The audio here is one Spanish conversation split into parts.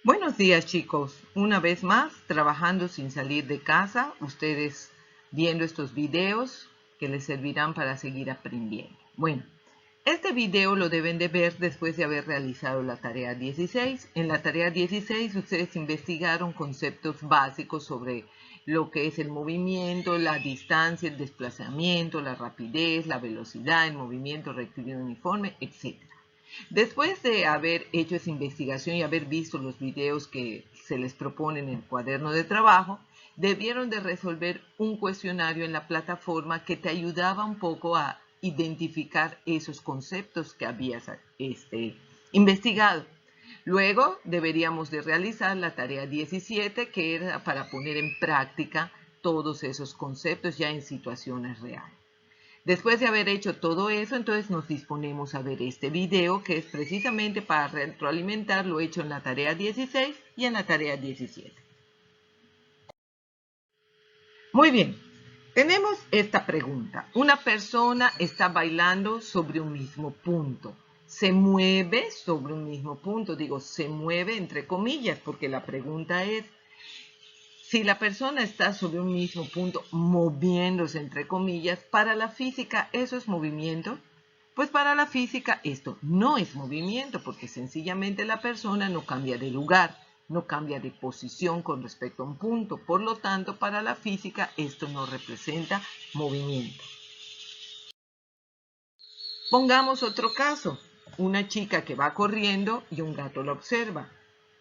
Buenos días, chicos. Una vez más, trabajando sin salir de casa, ustedes viendo estos videos que les servirán para seguir aprendiendo. Bueno, este video lo deben de ver después de haber realizado la tarea 16. En la tarea 16 ustedes investigaron conceptos básicos sobre lo que es el movimiento, la distancia, el desplazamiento, la rapidez, la velocidad, el movimiento rectilíneo uniforme, etc. Después de haber hecho esa investigación y haber visto los videos que se les propone en el cuaderno de trabajo, debieron de resolver un cuestionario en la plataforma que te ayudaba un poco a identificar esos conceptos que habías investigado. Luego deberíamos de realizar la tarea 17, que era para poner en práctica todos esos conceptos ya en situaciones reales. Después de haber hecho todo eso, entonces nos disponemos a ver este video que es precisamente para retroalimentar lo hecho en la tarea 16 y en la tarea 17. Muy bien, tenemos esta pregunta. Una persona está bailando sobre un mismo punto. Se mueve sobre un mismo punto. Digo, se mueve entre comillas porque la pregunta es, si la persona está sobre un mismo punto moviéndose entre comillas, para la física eso es movimiento. Pues para la física esto no es movimiento porque sencillamente la persona no cambia de lugar, no cambia de posición con respecto a un punto. Por lo tanto, para la física esto no representa movimiento. Pongamos otro caso. Una chica que va corriendo y un gato la observa.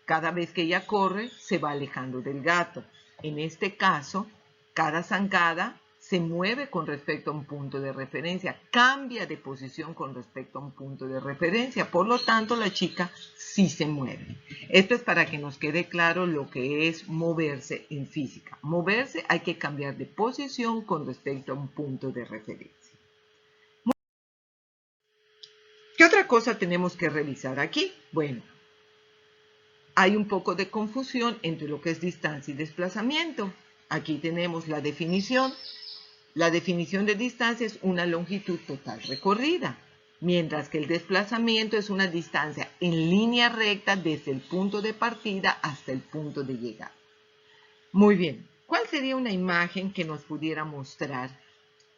Cada vez que ella corre, se va alejando del gato. En este caso, cada zancada se mueve con respecto a un punto de referencia, cambia de posición con respecto a un punto de referencia. Por lo tanto, la chica sí se mueve. Esto es para que nos quede claro lo que es moverse en física. Moverse hay que cambiar de posición con respecto a un punto de referencia. ¿Qué otra cosa tenemos que revisar aquí? Bueno, hay un poco de confusión entre lo que es distancia y desplazamiento. Aquí tenemos la definición. La definición de distancia es una longitud total recorrida, mientras que el desplazamiento es una distancia en línea recta desde el punto de partida hasta el punto de llegada. Muy bien, ¿cuál sería una imagen que nos pudiera mostrar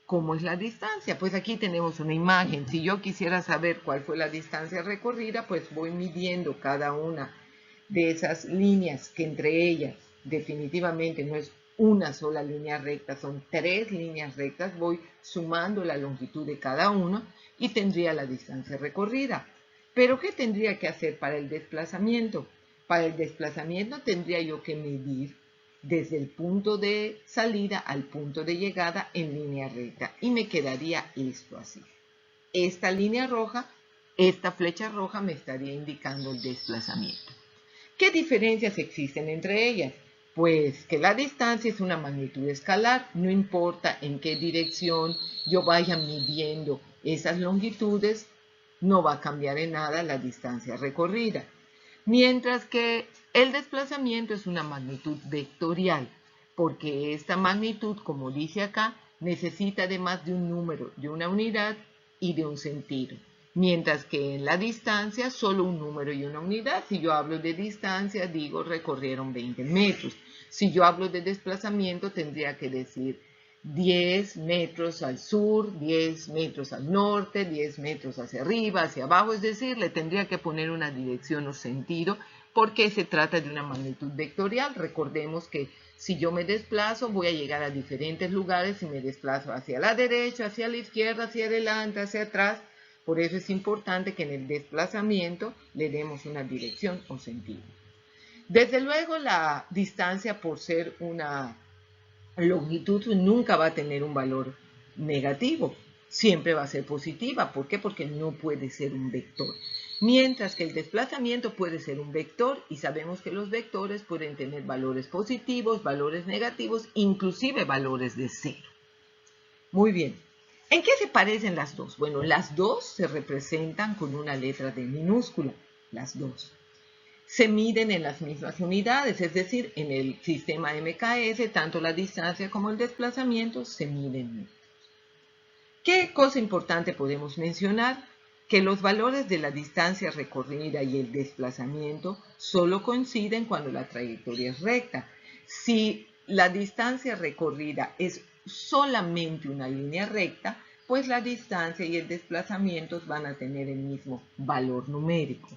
cómo es la distancia? Pues aquí tenemos una imagen. Si yo quisiera saber cuál fue la distancia recorrida, pues voy midiendo cada una de esas líneas, que entre ellas definitivamente no es una sola línea recta, son 3 líneas rectas, voy sumando la longitud de cada una y tendría la distancia recorrida. Pero ¿qué tendría que hacer para el desplazamiento? Para el desplazamiento tendría yo que medir desde el punto de salida al punto de llegada en línea recta y me quedaría esto así. Esta línea roja, esta flecha roja me estaría indicando el desplazamiento. ¿Qué diferencias existen entre ellas? Pues que la distancia es una magnitud escalar, no importa en qué dirección yo vaya midiendo esas longitudes, no va a cambiar en nada la distancia recorrida. Mientras que el desplazamiento es una magnitud vectorial, porque esta magnitud, como dice acá, necesita además de un número, de una unidad y de un sentido. Mientras que en la distancia solo un número y una unidad. Si yo hablo de distancia, digo recorrieron 20 metros. Si yo hablo de desplazamiento, tendría que decir 10 metros al sur, 10 metros al norte, 10 metros hacia arriba, hacia abajo. Es decir, le tendría que poner una dirección o sentido porque se trata de una magnitud vectorial. Recordemos que si yo me desplazo, voy a llegar a diferentes lugares. Si me desplazo hacia la derecha, hacia la izquierda, hacia adelante, hacia atrás. Por eso es importante que en el desplazamiento le demos una dirección o sentido. Desde luego, la distancia, por ser una longitud, nunca va a tener un valor negativo. Siempre va a ser positiva. ¿Por qué? Porque no puede ser un vector. Mientras que el desplazamiento puede ser un vector y sabemos que los vectores pueden tener valores positivos, valores negativos, inclusive valores de cero. Muy bien. ¿En qué se parecen las dos? Bueno, las dos se representan con una letra D minúscula, las dos. Se miden en las mismas unidades, es decir, en el sistema MKS, tanto la distancia como el desplazamiento se miden. ¿Qué cosa importante podemos mencionar? que los valores de la distancia recorrida y el desplazamiento solo coinciden cuando la trayectoria es recta. Si la distancia recorrida es solamente una línea recta, pues la distancia y el desplazamiento van a tener el mismo valor numérico.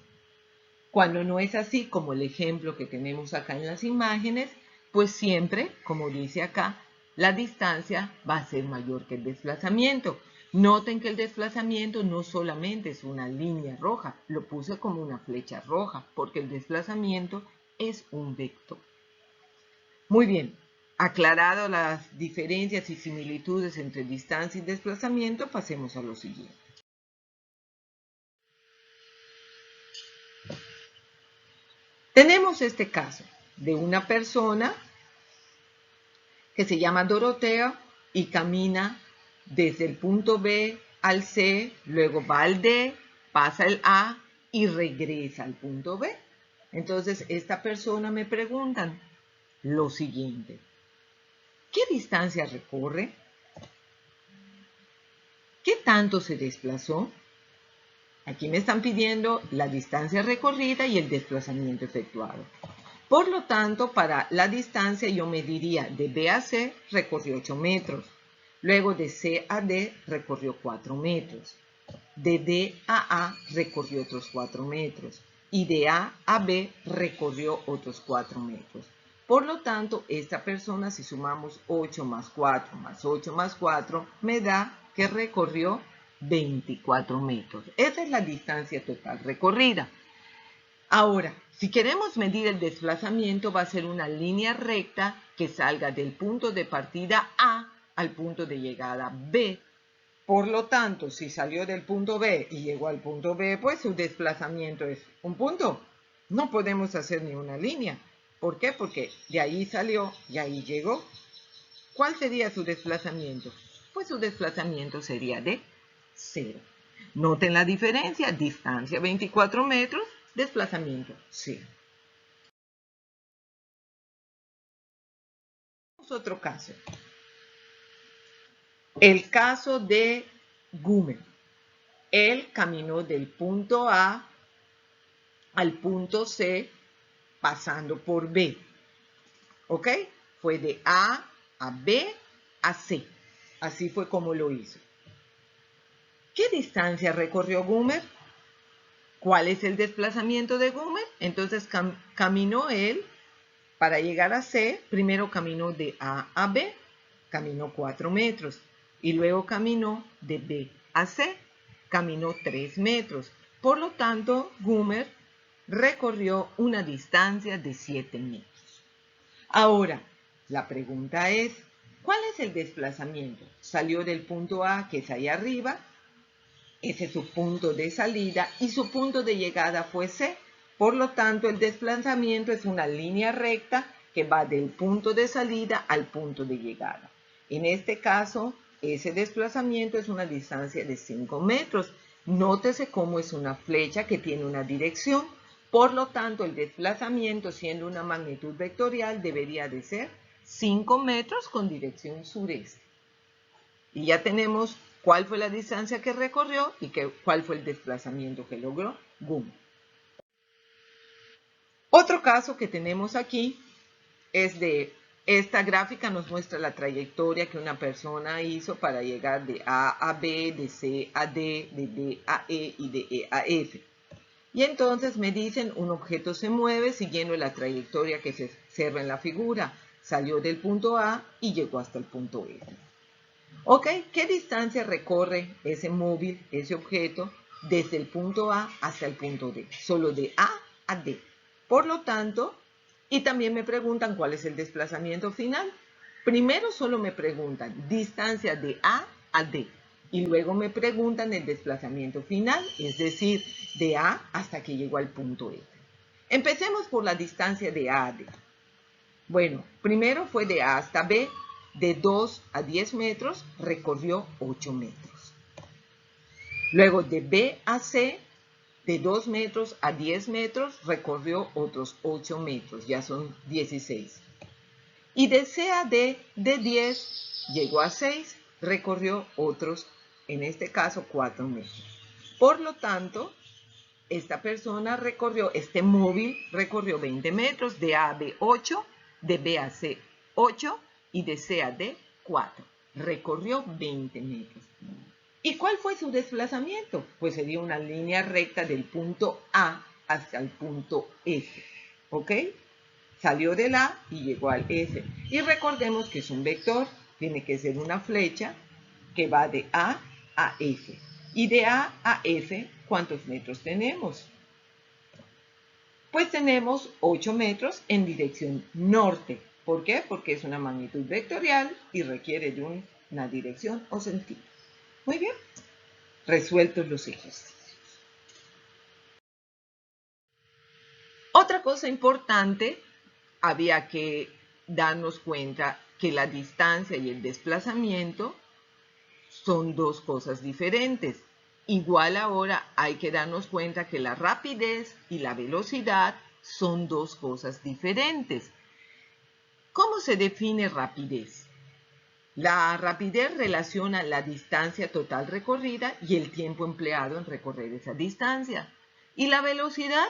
Cuando no es así, como el ejemplo que tenemos acá en las imágenes, pues siempre, como dice acá, la distancia va a ser mayor que el desplazamiento. Noten que el desplazamiento no solamente es una línea roja, lo puse como una flecha roja, porque el desplazamiento es un vector. Muy bien, aclarado las diferencias y similitudes entre distancia y desplazamiento, pasemos a lo siguiente. Tenemos este caso de una persona que se llama Dorotea y camina desde el punto B al C, luego va al D, pasa el A y regresa al punto B. Entonces, esta persona me preguntan lo siguiente: ¿qué distancia recorre? ¿Qué tanto se desplazó? Aquí me están pidiendo la distancia recorrida y el desplazamiento efectuado. Por lo tanto, para la distancia yo mediría de B a C, recorrió 8 metros. Luego de C a D, recorrió 4 metros. De D a A, recorrió otros 4 metros. Y de A a B, recorrió otros 4 metros. Por lo tanto, esta persona, si sumamos 8 más 4 más 8 más 4, me da que recorrió 24 metros. Esa es la distancia total recorrida. Ahora, si queremos medir el desplazamiento, va a ser una línea recta que salga del punto de partida A al punto de llegada B. Por lo tanto, si salió del punto B y llegó al punto B, pues su desplazamiento es un punto. No podemos hacer ni una línea. ¿Por qué? Porque de ahí salió y ahí llegó. ¿Cuál sería su desplazamiento? Pues su desplazamiento sería de 0. Noten la diferencia: distancia 24 metros, desplazamiento 0. Otro caso. El caso de Gumer. Él caminó del punto A al punto C pasando por B. ¿Ok? Fue de A a B a C. Así fue como lo hizo. ¿Qué distancia recorrió Gumer? ¿Cuál es el desplazamiento de Gumer? Entonces caminó él para llegar a C. Primero caminó de A a B, caminó 4 metros. Y luego caminó de B a C, caminó 3 metros. Por lo tanto, Gumer recorrió una distancia de 7 metros. Ahora, la pregunta es, ¿cuál es el desplazamiento? Salió del punto A, que es ahí arriba. Ese es su punto de salida y su punto de llegada fue C. Por lo tanto, el desplazamiento es una línea recta que va del punto de salida al punto de llegada. En este caso, ese desplazamiento es una distancia de 5 metros. Nótese cómo es una flecha que tiene una dirección. Por lo tanto, el desplazamiento, siendo una magnitud vectorial, debería de ser 5 metros con dirección sureste. Y ya tenemos cuál fue la distancia que recorrió y cuál fue el desplazamiento que logró Gumer. Otro caso que tenemos aquí es de esta gráfica, nos muestra la trayectoria que una persona hizo para llegar de A a B, de C a D, de D a E y de E a F. Y entonces me dicen, un objeto se mueve siguiendo la trayectoria que se observa en la figura. Salió del punto A y llegó hasta el punto F. ¿Ok? ¿Qué distancia recorre ese móvil, ese objeto, desde el punto A hasta el punto D? Solo de A a D. Por lo tanto, y también me preguntan cuál es el desplazamiento final. Primero solo me preguntan distancia de A a D. Y luego me preguntan el desplazamiento final, es decir, de A hasta que llegó al punto F. Empecemos por la distancia de A a D. Bueno, primero fue de A hasta B. De 2 a 10 metros recorrió 8 metros. Luego de B a C, de 2 metros a 10 metros recorrió otros 8 metros, ya son 16. Y de C a D, de 10 llegó a 6, recorrió otros, en este caso, 4 metros. Por lo tanto, esta persona recorrió, este móvil recorrió 20 metros, de A a B 8, de B a C 8 y de C a D 4. Recorrió 20 metros. ¿Y cuál fue su desplazamiento? Pues sería una línea recta del punto A hasta el punto F. ¿Ok? Salió del A y llegó al F. Y recordemos que es un vector, tiene que ser una flecha que va de A a F. Y de A a F, ¿cuántos metros tenemos? Pues tenemos 8 metros en dirección norte. ¿Por qué? Porque es una magnitud vectorial y requiere de una dirección o sentido. Muy bien, resueltos los ejercicios. Otra cosa importante, había que darnos cuenta que la distancia y el desplazamiento son dos cosas diferentes. Igual ahora hay que darnos cuenta que la rapidez y la velocidad son dos cosas diferentes. ¿Cómo se define rapidez? La rapidez relaciona la distancia total recorrida y el tiempo empleado en recorrer esa distancia. Y la velocidad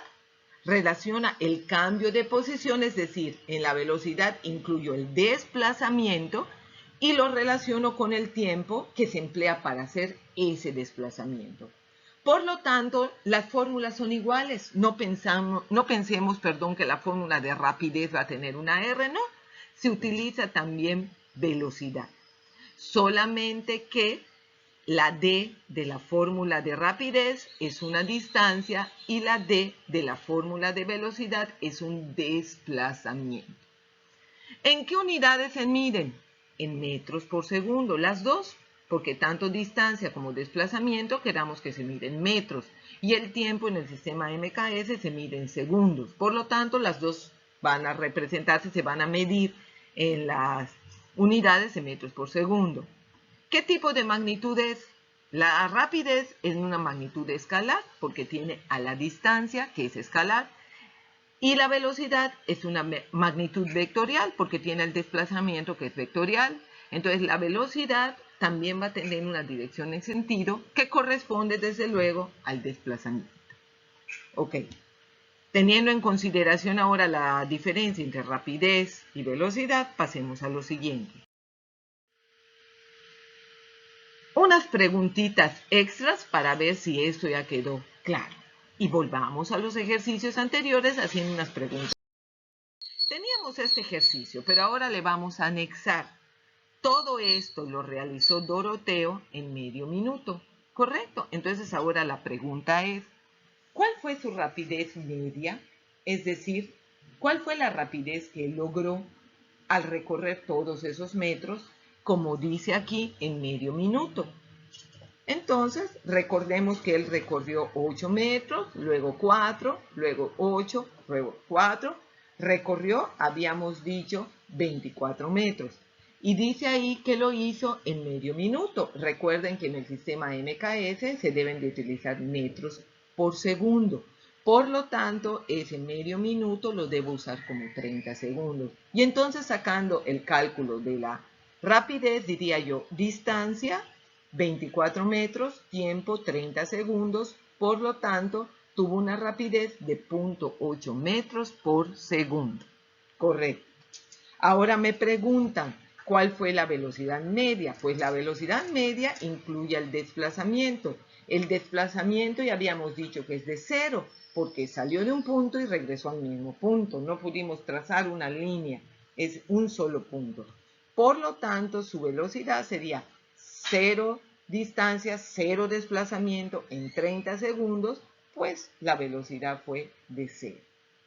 relaciona el cambio de posición, es decir, en la velocidad incluyo el desplazamiento y lo relaciono con el tiempo que se emplea para hacer ese desplazamiento. Por lo tanto, las fórmulas son iguales. No pensemos que la fórmula de rapidez va a tener una R, no. Se utiliza también velocidad. Solamente que la D de la fórmula de rapidez es una distancia y la D de la fórmula de velocidad es un desplazamiento. ¿En qué unidades se miden? En metros por segundo, las dos, porque tanto distancia como desplazamiento queramos que se mide en metros y el tiempo en el sistema MKS se mide en segundos. Por lo tanto, las dos van a representarse, se van a medir en las unidades de metros por segundo. ¿Qué tipo de magnitud es? La rapidez es una magnitud escalar porque tiene a la distancia, que es escalar, y la velocidad es una magnitud vectorial porque tiene el desplazamiento, que es vectorial. Entonces la velocidad también va a tener una dirección en sentido que corresponde desde luego al desplazamiento. Ok. Teniendo en consideración ahora la diferencia entre rapidez y velocidad, pasemos a lo siguiente. Unas preguntitas extras para ver si esto ya quedó claro. Y volvamos a los ejercicios anteriores haciendo unas preguntas. Teníamos este ejercicio, pero ahora le vamos a anexar. Todo esto lo realizó Doroteo en medio minuto, ¿correcto? Entonces ahora la pregunta es, ¿cuál fue su rapidez media? Es decir, ¿cuál fue la rapidez que logró al recorrer todos esos metros, como dice aquí, en medio minuto? Entonces, recordemos que él recorrió 8 metros, luego 4, luego 8, luego 4. Recorrió, habíamos dicho, 24 metros. Y dice ahí que lo hizo en medio minuto. Recuerden que en el sistema MKS se deben de utilizar metros por segundo. Por lo tanto, ese medio minuto lo debo usar como 30 segundos. Y entonces, sacando el cálculo de la rapidez, diría yo, distancia 24 metros, tiempo 30 segundos, por lo tanto, tuvo una rapidez de 0.8 metros por segundo. Correcto. Ahora me preguntan, ¿cuál fue la velocidad media? Pues la velocidad media incluye el desplazamiento. El desplazamiento ya habíamos dicho que es de 0, porque salió de un punto y regresó al mismo punto. No pudimos trazar una línea, es un solo punto. Por lo tanto, su velocidad sería 0 distancia, 0 desplazamiento en 30 segundos, pues la velocidad fue de 0.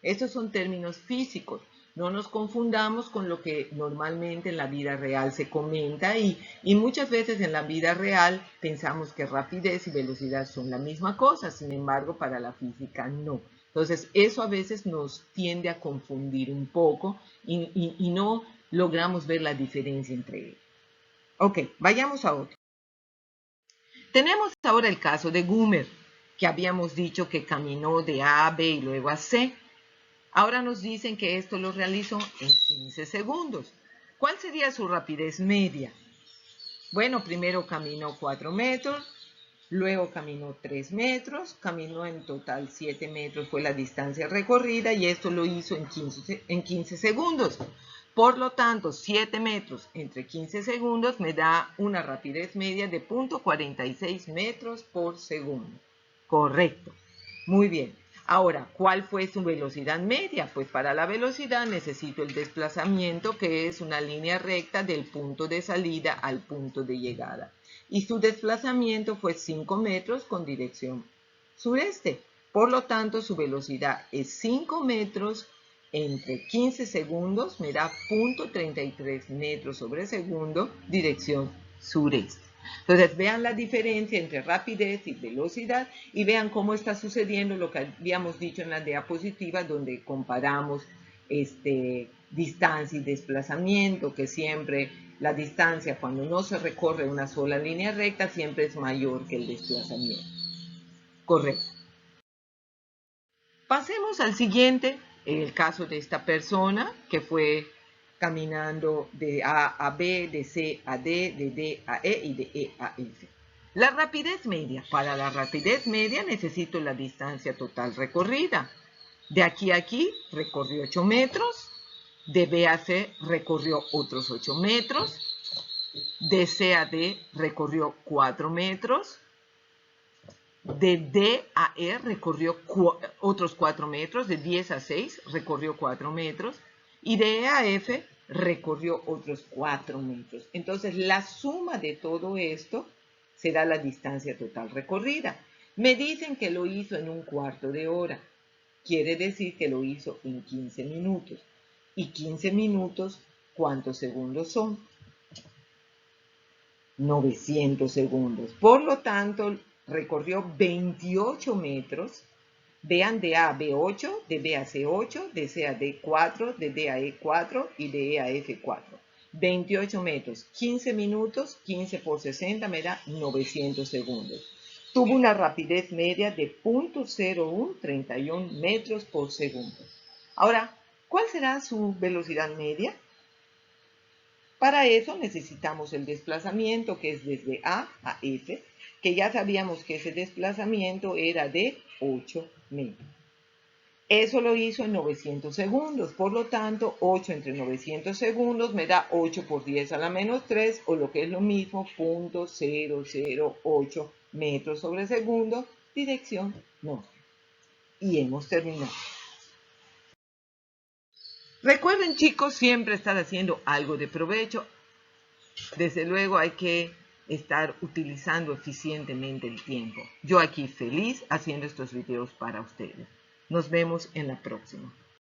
Estos son términos físicos. No nos confundamos con lo que normalmente en la vida real se comenta y muchas veces en la vida real pensamos que rapidez y velocidad son la misma cosa, sin embargo para la física no. Entonces eso a veces nos tiende a confundir un poco y no logramos ver la diferencia entre ellos. Ok, vayamos a otro. Tenemos ahora el caso de Gumer, que habíamos dicho que caminó de A a B y luego a C. Ahora nos dicen que esto lo realizó en 15 segundos. ¿Cuál sería su rapidez media? Bueno, primero caminó 4 metros, Luego caminó 3 metros, caminó en total 7 metros, fue la distancia recorrida y esto lo hizo en 15 segundos. Por lo tanto, 7 metros entre 15 segundos me da una rapidez media de 0.46 metros por segundo. Correcto. Muy bien. Ahora, ¿cuál fue su velocidad media? Pues para la velocidad necesito el desplazamiento, que es una línea recta del punto de salida al punto de llegada. Y su desplazamiento fue 5 metros con dirección sureste. Por lo tanto, su velocidad es 5 metros entre 15 segundos, me da 0.33 metros sobre segundo, dirección sureste. Entonces, vean la diferencia entre rapidez y velocidad y vean cómo está sucediendo lo que habíamos dicho en la diapositiva, donde comparamos distancia y desplazamiento, que siempre la distancia cuando no se recorre una sola línea recta siempre es mayor que el desplazamiento. Correcto. Pasemos al siguiente, el caso de esta persona que fue caminando de A a B, de C a D, de D a E y de E a F. La rapidez media. Para la rapidez media necesito la distancia total recorrida. De aquí a aquí recorrió 8 metros, de B a C recorrió otros 8 metros, de C a D recorrió 4 metros, de D a E recorrió otros 4 metros, de 10 a 6 recorrió 4 metros y de E a F recorrió otros 4 metros. Entonces la suma de todo esto será la distancia total recorrida. Me dicen que lo hizo en un cuarto de hora. Quiere decir que lo hizo en 15 minutos. ¿Y 15 minutos cuántos segundos son? 900 segundos. Por lo tanto, recorrió 28 metros. Vean de A a B8, de B a C8, de C a D4, de D a E4 y de E a F4. 28 metros, 15 minutos, 15 por 60 me da 900 segundos. Tuvo una rapidez media de 0.0131 metros por segundo. Ahora, ¿cuál será su velocidad media? Para eso necesitamos el desplazamiento, que es desde A a F, que ya sabíamos que ese desplazamiento era de 8 metros. Eso lo hizo en 900 segundos, por lo tanto, 8 entre 900 segundos me da 8 por 10 a la menos 3, o lo que es lo mismo, 0.008 metros sobre segundo, dirección norte. Y hemos terminado. Recuerden, chicos, siempre estar haciendo algo de provecho. Desde luego hay que estar utilizando eficientemente el tiempo. Yo aquí feliz haciendo estos videos para ustedes. Nos vemos en la próxima.